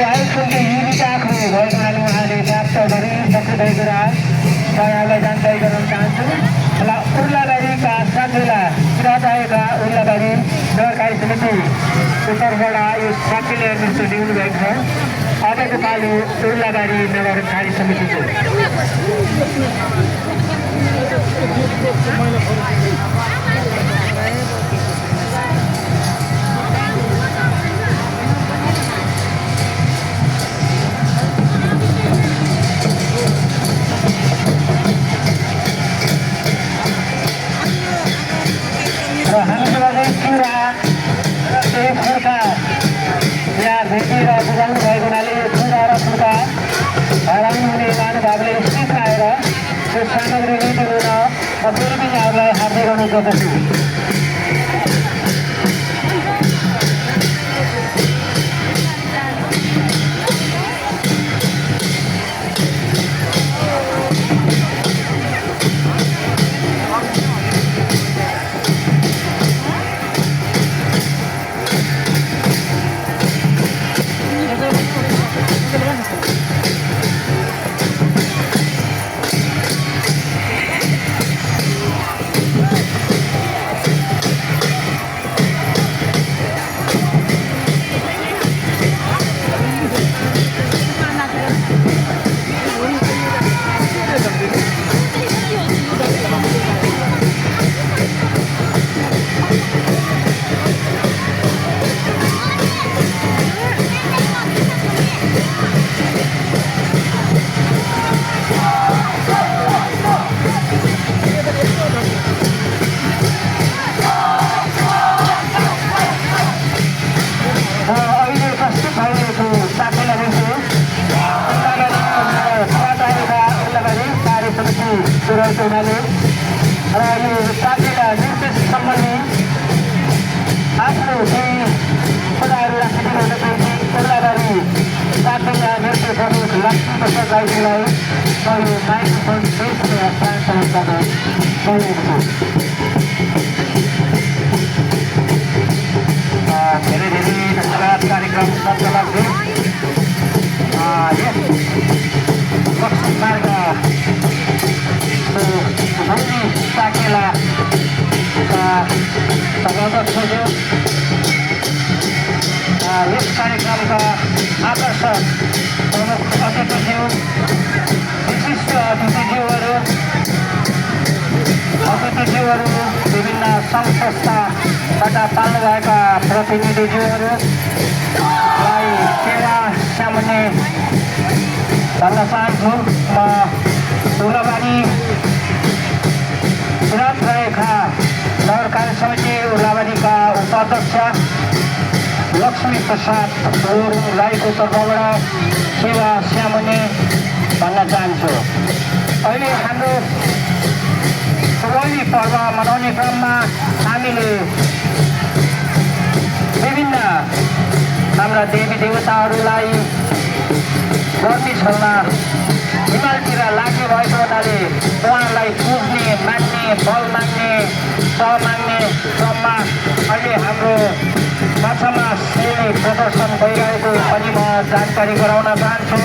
हाइस्कुलको unit आएको भएको हुनाले उहाँले प्राप्त गरे सक्दै कुरा यहाँलाई जानकारी गराउन चाहन्छु। उर्लाबारीका साथीला किराँतका उर्लाबारी सहकारी समिति तर्फबाट यो साथीले नेतृत्व दिनुभएको छ। अबको पालि उर्लाबारी नगरकारी समितिको यहाँ भेटिएर बुझाउनु भएको हुनाले छुरा र छुरा हराउनु हुने महानुभावले स्थित आएर त्यो सामग्री लिइदिनुहुन म फेरि पनि यहाँहरूलाई हार्दै गर्नु गर्दछु। हुनाले र यो साथीलाई निर्देश सम्बन्धी आफ्नो केही कुराहरू राखिदिनुहुँदै उर्लाबारी साथीका निर्देश प्रमुख लक्ष्मीप्रसाद राईजीलाई म यो माइक्रोफोन देशको हस्तान्तरण गर्न चाहन्छु। धेरै धेरै धन्यवाद। कार्यक्रम सञ्चालक यस लक्ष्मी मार्ग भूमि साकेला संयोजक थियो। यस कार्यक्रमका आकर्षक प्रमुख अतिथिज्यू विशिष्ट अतिथिज्यूहरू विभिन्न सङ्घ संस्थाबाट पाल्नुभएका प्रतिनिधिज्यूहरूलाई सेवा सामुन्ने भन्न चाहन्छु। म उर्लाबारी विराट रहेका नगरकारी समिति उर्लाबारीका उपाध्यक्ष लक्ष्मी प्रसाद राईको तर्फबाट सेवा स्यामुने भन्न चाहन्छु। अहिले हाम्रो होली पर्व मनाउने क्रममा हामीले विभिन्न हाम्रा देवी देवताहरूलाई गर्मी छल्न हिमालतिर लाग्ने भएको हुनाले उहाँलाई पुज्ने मान्ने फल माग्ने सह माग्ने क्रममा अहिले हाम्रो माछामा सेली प्रदर्शन भइरहेको पनि म जानकारी गराउन चाहन्छु।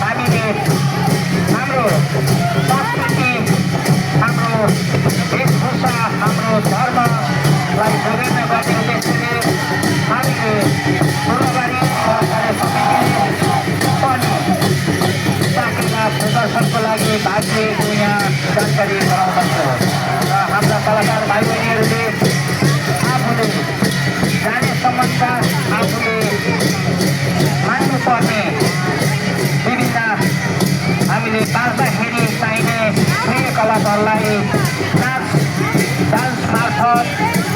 हामीले हाम्रो संस्कृति, हाम्रो वेशभूषा, हाम्रो धर्मलाई जोगाउन गर्ने उद्देश्यले हामीले उर्लाबारी सहकारी समितिले पनि साकेला प्रदर्शनको लागि भाग लिएको यहाँ जानकारी गराउँदछ। र हाम्रा कलाकार भाइ बहिनीहरूले आफूले जाने सम्बन्ध आफूले मान्नुपर्ने विभिन्न हामीले बाँच्दाखेरि चाहिने प्रिय कलाकारलाई डान्स मार्फत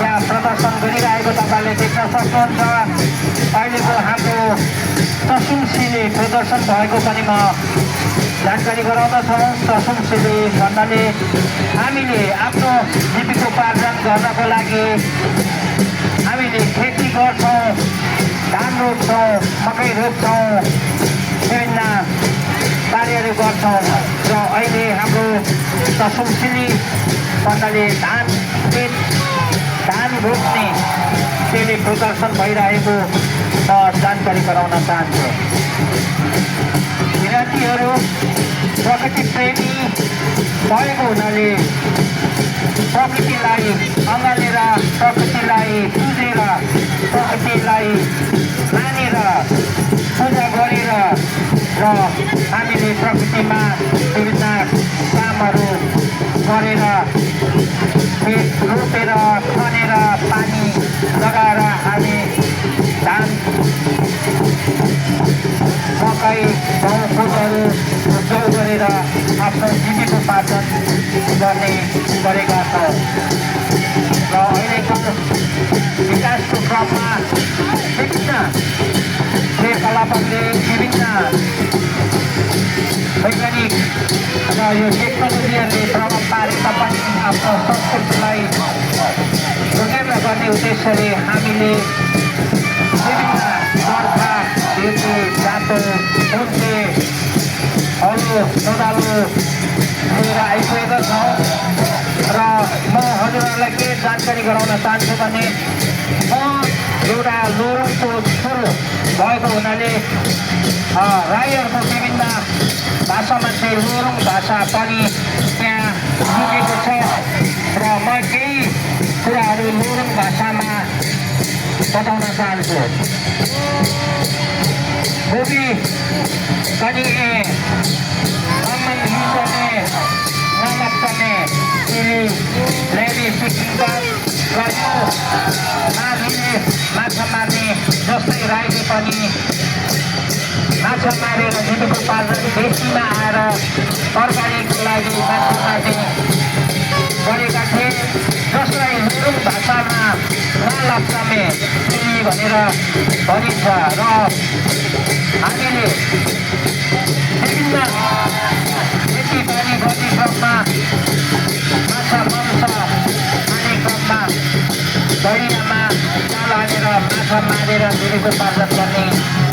यहाँ प्रदर्शन गरिरहेको तपाईँले देख्न सक्नुहुन्छ। अहिलेको हाम्रो तसुमसिले प्रदर्शन भएको पनि म जानकारी गराउँदछौँ। तसुमसिले भन्नाले हामीले आफ्नो जीविकोपार्जन गर्नको लागि हामीले खेती गर्छौँ, धान रोप्छौँ, मकै रोप्छौँ, विभिन्न कार्यहरू गर्छौँ। र अहिले हाम्रो दशौँसिली भन्नाले धान रोप्ने त्यसले प्रदर्शन भइरहेको म जानकारी गराउन चाहन्छु। किराँतीहरू प्रकृति प्रेमी भएको हुनाले प्रकृतिलाई अँगालेर प्रकृतिलाई पुजेर प्रकृतिलाई मानेर पूजा गरेर र हामीले प्रकृतिमा विभिन्न कामहरू गरेर रोपेर खनेर पानी लगाएर हामी धान मकै गहुँ कोदोहरू जौ गरेर आफ्नो जीविकोपार्जन गर्ने गरेका छौँ। र अहिलेको विकासको क्रममा विभिन्न क्रियाकलापहरूले विभिन्न वैज्ञानिक र यो टेक्नोलोजीहरूले प्रभाव पारे तापनि आफ्नो संस्कृतिलाई जोगाएर गर्ने उद्देश्यले हामीले विभिन्न बर्खा ऋतु जातो उन्से हलो कोदालो लिएर आइपुगेका छौँ। र म हजुरहरूलाई के जानकारी गराउन चाहन्छु भने म एउटा लोरुङको छोरो भएको हुनाले राईहरूको विभिन्न भाषामा चाहिँ लोरुङ भाषा पनि त्यहाँ लुकेको छ र म केही कुराहरू लोरुङ भाषामा बताउन चाहन्छु। बोबी कनि नमस्ते लेडी सिक्किम र यो हामीले माछा मार्ने जस्तै राईले पनि माछा मारेर जीविकोपार्जन बेसीमा आएर तरकारीको लागि माछा मार्ने गरेका थिए, जसलाई लोरुङ भाषामा नलाप्चामे सिली भनेर भनिन्छ। र हामीले विभिन्न खेतीबारी गर्ने क्रममा माछा मांस खाने क्रममा दरियामा जाल हालेर माछा मारेर जीविकोपार्जन गर्ने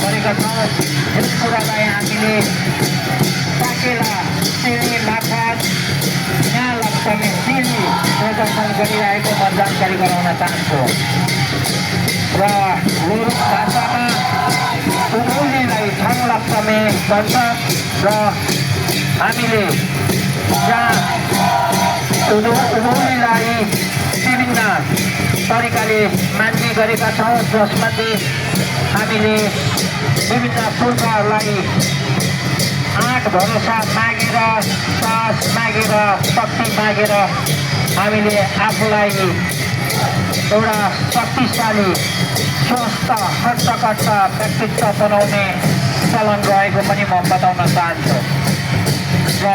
गरेका छौँ। यस कुरालाई हामीले साकेला सिली माछा यहाँ लाग्ने सिली प्रदर्शन गरिरहेको म जानकारी गराउन चाहन्छु। र लोरुङ भाषामा उभौलीलाई छाङ लाग्ने भन्छ र हामीले यहाँ उभौलीलाई विभिन्न तरिकाले मान्ने गरेका छौँ, जसमध्ये हामीले विभिन्न पुर्खाहरूलाई आँट भरोसा मागेर सास मागेर शक्ति मागेर हामीले आफूलाई एउटा शक्तिशाली स्वस्थ हट्टकट्ट व्यक्तित्व बनाउने चलन रहेको पनि म बताउन चाहन्छु। र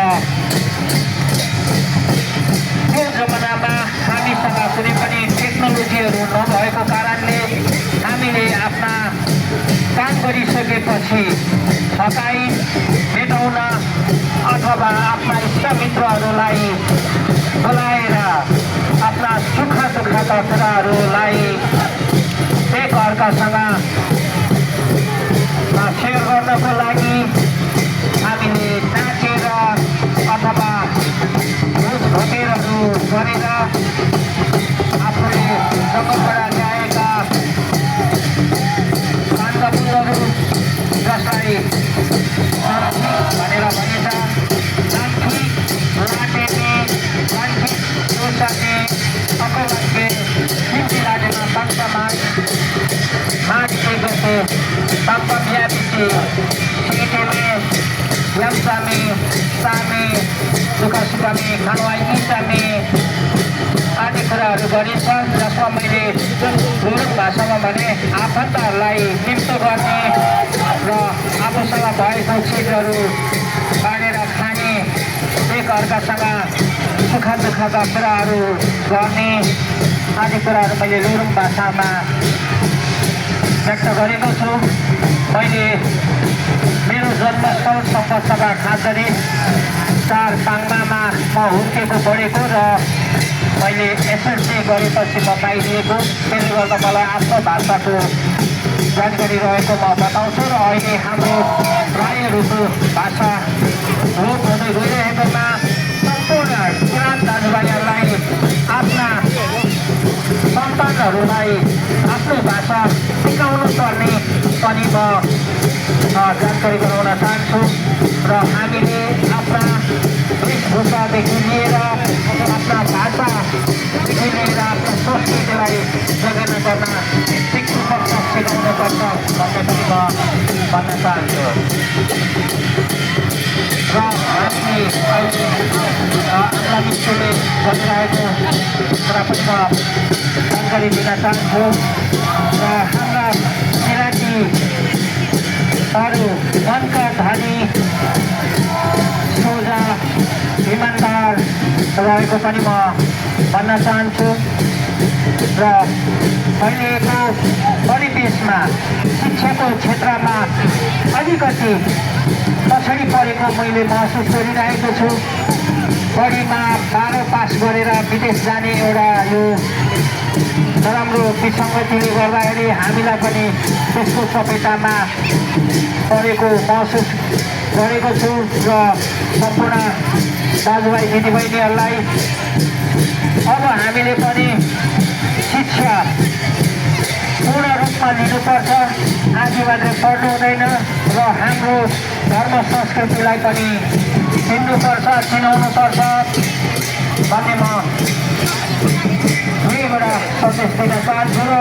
यो जमानामा हामीसँग कुनै पनि टेक्नोलोजीहरू नभएको कारणले हामीले आफ्ना काम गरिसकेपछि थकाइ मेटाउन अथवा आफ्ना इष्टमित्रहरूलाई बोलाएर आफ्ना सुख दुःखका कुराहरूलाई एक अर्कासँग सेयर गर्नको लागि हामीले नाचेर अथवा भोटेरहरू गरेर आफूले जङ्गलबाट ल्याएका काण्डफुलहरू जसलाई भनेर भनिन्छ, लाठी लाटेने लाठी दोसाने अकलाके सिम्ती लागेमा पङ्कमा माटिएको पङ्कम्यापिसी सिकेमे यम्सामे सामे दुःखसुखमे खानवाई इसामे आदि कुराहरू गरिन्छ, जसमा मैले लोरुङ भाषामा भने आफन्तहरूलाई लिप्त गर्ने र आफूसँग भएको चिजहरू बाँडेर खाने, एक अर्कासँग सुख दुःखका कुराहरू गर्ने आदि कुराहरू मैले लोरुङ भाषामा व्यक्त गरेको छु। मैले मेरो जन्मस्थल सम्पसभा खाँदरी 4 पाङ्मामा म हुर्केको बढेको र मैले एसएलसी गरेपछि म पाइदिएको, त्यसले गर्दा मलाई आफ्नो भाषाको जानकारी रहेको म बताउँछु। र अहिले हाम्रो राईहरूको भाषा लोप हुँदै गइरहेकोमा सम्पूर्ण उनीहरूलाई आफ्नो भाषा सिकाउनु पर्ने पनि म जानकारी गराउन चाहन्छु र हामीले आफ्ना वेशभूषादेखि लिएर आफ्ना भाषादेखि लिएर आफ्नो संस्कृतिलाई जगेर्ना गर्न सिक्नुपर्छ, सिकाउनुपर्छ भन्ने पनि म भन्न चाहन्छु। र हामी अहिले मिसले गरिरहेको कुरा पनि म जानकारी दिन चाहन्छु र हाम्रा किराँतीहरू मनका धनी सोझा इमान्दार रहेको पनि म भन्न चाहन्छु र अहिलेको परिवेशमा शिक्षाको क्षेत्रमा अलिकति पछाडि परेको मैले महसुस गरिरहेको छु। बढीमा 12 पास गरेर विदेश जाने एउटा यो नराम्रो विसङ्गतिले गर्दाखेरि हामीलाई पनि त्यसको चपेटामा परेको महसुस गरेको छु र सम्पूर्ण दाजुभाइ दिदीबहिनीहरूलाई अब हामीले पनि शिक्षा पूर्ण रूपमा लिनुपर्छ, आदि मात्रै पढ्नु हुँदैन र हाम्रो धर्म संस्कृतिलाई पनि चिन्नुपर्छ, चिनाउनुपर्छ भन्ने म यहीँबाट सन्देश दिन चाहन्छु। र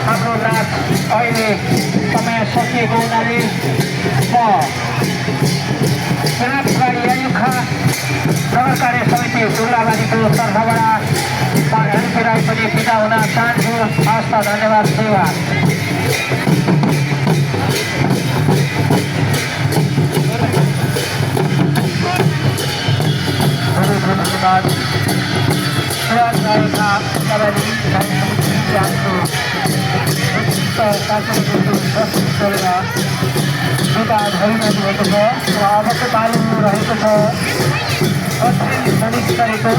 हाम्रो नाच अहिले समय सकिएको हुनाले म चुनावकारी आयुखा नगर कार्य समिति उर्लाबारीको तर्फबाट हेर्फेराई पनि बिदा हुन चाहन्छु। हस्त, धन्यवाद, सेवा। धन्यवाद। विदा भइरहेको छ र अबको तालिम रहेको छ 25 सदस्यहरूको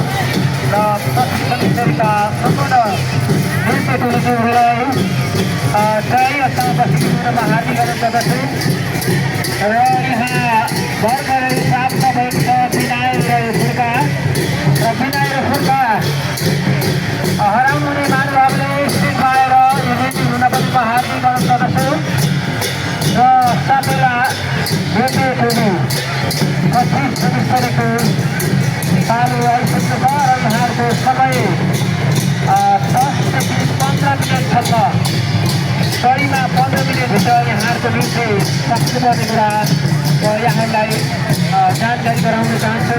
र 25 सदस्यहरूका सम्पूर्ण नृत्य टोलीहरूलाई चाहिँ अष्टावशीमा हार्दिक गर्दछु र यहाँ भर्खरै प्राप्त भएको छ विनायक र फुर्का र विनायक र फुर्का हराउनु हुने महानुभावले स्थित भएर यो भेटी हुन पनि म हार्दिक गर्न सक्दछु र साथैलाई भेटे टोली 25 सदस्यहरूको चालु आइसकेको छ र यहाँहरूको समय 10 देखि 15 मिनटसम्म, बढीमा 15 मिनटभित्र यहाँहरूको नृत्य सक्नुपर्ने कुरा यहाँलाई जानकारी गराउन चाहन्छु।